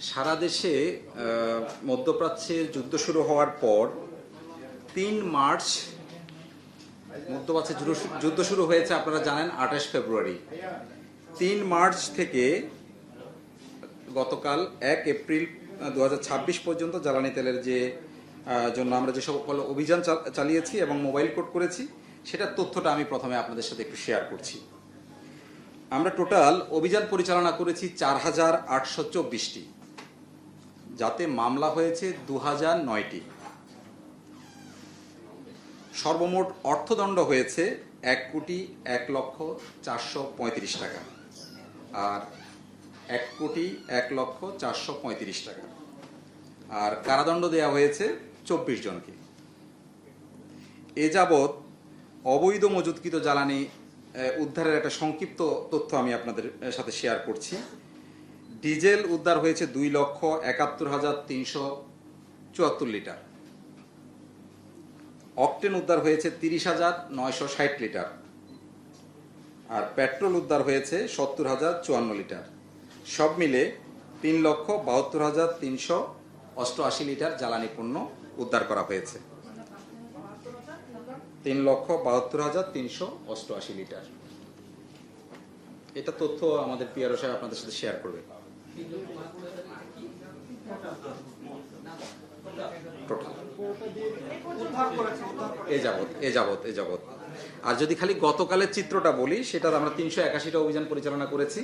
সারা দেশে মধ্যপ্রাচ্যে যুদ্ধ শুরু হওয়ার পর ৩ মার্চ মধ্যপ্রাচ্যে যুদ্ধ শুরু হয়েছে, আপনারা জানেন ২৮ ফেব্রুয়ারি। ৩ মার্চ থেকে গতকাল ১ এপ্রিল ২০২৬ পর্যন্ত জ্বালানি তেলের যে জন্য আমরা যে সকল অভিযান চালিয়েছি এবং মোবাইল কোড করেছি, সেটার তথ্যটা আমি প্রথমে আপনাদের সাথে একটু শেয়ার করছি। আমরা টোটাল অভিযান পরিচালনা করেছি ৪,৮২৪টি, যাতে মামলা হয়েছে ২,০০৯টি। সর্বমোট অর্থদণ্ড হয়েছে ১,০১,৪৩৫ টাকা, আর ১,০১,৪৩৫ টাকা। আর কারাদণ্ড দেওয়া হয়েছে ২৪ জনকে। এ যাবৎ অবৈধ মজুতকৃত জ্বালানি উদ্ধারের একটা সংক্ষিপ্ত তথ্য আমি আপনাদের সাথে শেয়ার করছি। ডিজেল উদ্ধার হয়েছে ২,৭১,৩৭৪ লিটার। অকটেন উদ্ধার হয়েছে ৩০,৯৬০ লিটার। আর পেট্রোল উদ্ধার হয়েছে ৭০,০৫৪ লিটার। সব মিলে ৩,৭২,৩৮৮ লিটার জ্বালানি পণ্য উদ্ধার করা হয়েছে। ৩,৭২,৩৮৮ লিটার। এটা তথ্য আমাদের পিআরও সাহেব আপনাদের সাথে শেয়ার করবে। এ যাবৎ আর যদি খালি গতকালের চিত্রটা বলি, সেটার আমরা ৩৮১টা অভিযান পরিচালনা করেছি।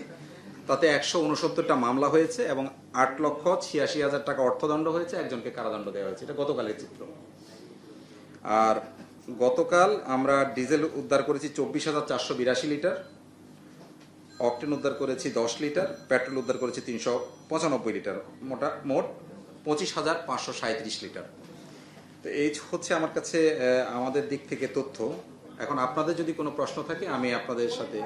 তাতে ১৬৯টা মামলা হয়েছে এবং ৮,৮৬,০০০ টাকা অর্থদণ্ড হয়েছে, একজনকে কারাদণ্ড দেওয়া হয়েছে। এটা গতকালের চিত্র। আর গতকাল আমরা ডিজেল উদ্ধার করেছি ২৪,৪৮২ লিটার, অকটেন উদ্ধার করেছি ১০ লিটার, পেট্রোল উদ্ধার করেছি ৩৯৫ লিটার, মোট ২৫,৫৩৭ লিটার। তো এই হচ্ছে আমার কাছে আমাদের দিক থেকে তথ্য। এখন আপনাদের যদি কোনো প্রশ্ন থাকে আমি আপনাদের সাথে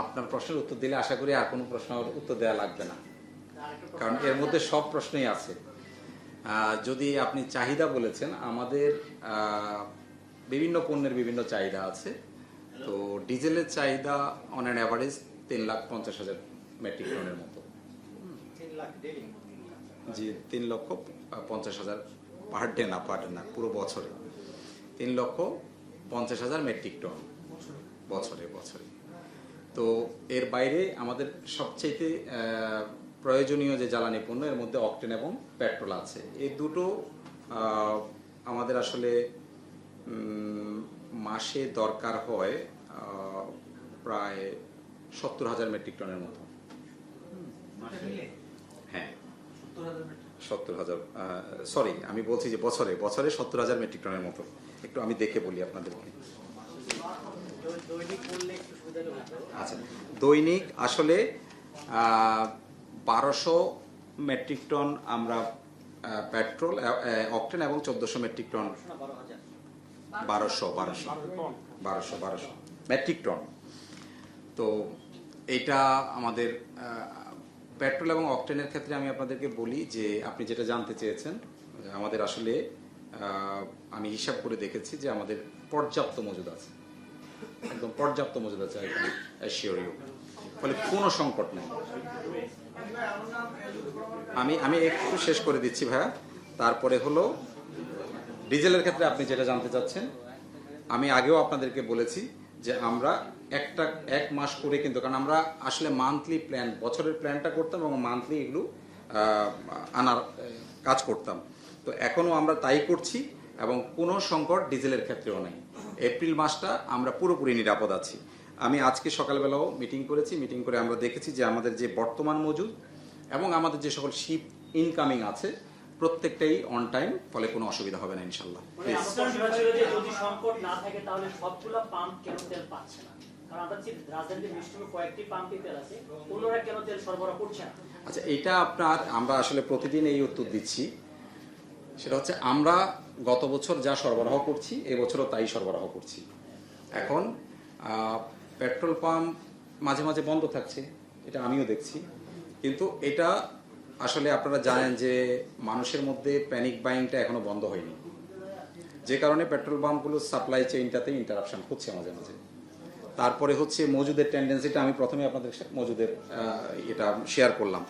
আপনার প্রশ্নের উত্তর দিলে আশা করি আর কোনো প্রশ্নের উত্তর দেওয়া লাগবে না, কারণ এর মধ্যে সব প্রশ্নই আছে। যদি আপনি চাহিদা বলেছেন, আমাদের বিভিন্ন পণ্যের বিভিন্ন চাহিদা আছে। তো ডিজেলের চাহিদা অন অ্যান অ্যাভারেজ ৩,৫০,০০০ মেট্রিক টনের মতো। জি, ৩,৫০,০০০ পার ডে না, পুরো বছরে ৩,৫০,০০০ মেট্রিক টন বছরে। তো এর বাইরে আমাদের সবচেয়ে প্রয়োজনীয় যে জ্বালানি পণ্য, এর মধ্যে অকটেন এবং পেট্রোল আছে। এই দুটো আমাদের আসলে মাসে দরকার হয় প্রায় ৭০,০০০ মেট্রিক টনের মতো। হ্যাঁ, ৭০,০০০, সরি আমি বলছি যে বছরে ৭০,০০০ মেট্রিক টনের মতো। একটু আমি দেখে বলি আপনাদেরকে। আচ্ছা, দৈনিক আসলে ১২০০ মেট্রিক টন আমরা পেট্রোল, অকটেন এবং ১৪০০ মেট্রিক টন, ১২০০ মেট্রিক টন। তো এইটা আমাদের পেট্রোল এবং অকটেনের ক্ষেত্রে আমি আপনাদেরকে বলি যে আপনি যেটা জানতে চেয়েছেন, আমাদের আসলে আমি হিসাব করে দেখেছি যে আমাদের পর্যাপ্ত মজুদ আছে, একদম পর্যাপ্ত মজুদ আছে, অ্যাসিওর ইউ। ফলে কোনো সংকট নেই। আমি একটু শেষ করে দিচ্ছি ভাইয়া। তারপরে হলো ডিজেলের ক্ষেত্রে আপনি যেটা জানতে চাচ্ছেন, আমি আগেও আপনাদেরকে বলেছি যে আমরা এক মাস করে, কিন্তু কারণ আমরা আসলে মান্থলি প্ল্যান, বছরের প্ল্যানটা করতাম এবং মান্থলি এগুলো আনার কাজ করতাম। তো এখনও আমরা তাই করছি এবং কোনো সংকট ডিজেলের ক্ষেত্রেও নেই। এপ্রিল মাসটা আমরা পুরোপুরি নিরাপদ আছি। আমি আজকে সকালবেলাও মিটিং করেছি। মিটিং করে আমরা দেখেছি যে আমাদের যে বর্তমান মজুদ এবং আমাদের যে সকল শিপ ইনকামিং আছে, প্রত্যেকটাই অন টাইম, ফলে কোনো অসুবিধা হবে না ইনশাল্লাহ। যদি সংকট না থাকে তাহলে সবগুলো পাম্প কেন তেল পাচ্ছে না? কারণ আমরা রাজধানীতে মিষ্টিমে কয়েকটি পাম্পে তেল আছে, অন্যরা কেন তেল সরবরাহ করছে না? আচ্ছা, এটা আমরা আসলে প্রতিদিন এই উত্তর দিচ্ছি। সেটা হচ্ছে আমরা গত বছর যা সরবরাহ করছি এবছরও তাই সরবরাহ করছি। এখন পেট্রোল পাম্প মাঝে মাঝে বন্ধ থাকছে, এটা আমিও দেখছি, কিন্তু এটা আসলে আপনারা জানেন যে মানুষের মধ্যে প্যানিক বাইংটা এখনো বন্ধ হয়নি, যে কারণে পেট্রোল পাম্পগুলো সাপ্লাই চেইনটাতে ইন্টারাপশন হচ্ছে মাঝে মাঝে। তারপরে হচ্ছে মজুদের টেন্ডেন্সিটা আমি প্রথমে আপনাদের সাথে মজুদের এটা শেয়ার করলাম।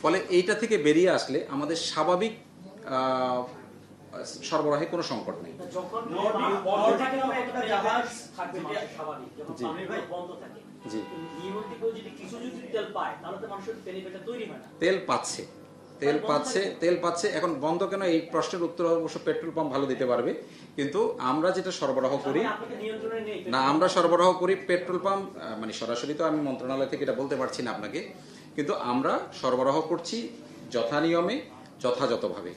ফলে এইটা থেকে বেরিয়ে আসলে আমাদের স্বাভাবিক সরবরাহে কোনো সংকট নেই। যখন বন্ধ থাকে তখন একটা জাহাজ থাকবে মানুষের স্বাভাবিক, যখন জি। পাম্পগুলো বন্ধ থাকে জি। নিয়মিত যদি কিছু তেল পায় তাহলে তো মানুষের বেনিফিটটা তৈরি হয় না। তেল পাচ্ছে, তেল পাচ্ছে। এখন বন্ধ কেন, এই প্রশ্নের উত্তর অবশ্য পেট্রোল পাম্প ভালো দিতে পারবে। কিন্তু আমরা যেটা সরবরাহ করি আপনাদের নিয়ন্ত্রণে নেই না, আমরা সরবরাহ করি পেট্রোল পাম্প, মানে সরাসরি তো আমি মন্ত্রণালয় থেকে এটা বলতে পারছি না আপনাকে, কিন্তু আমরা সরবরাহ করছি যথানিয়মে যথাযথভাবে।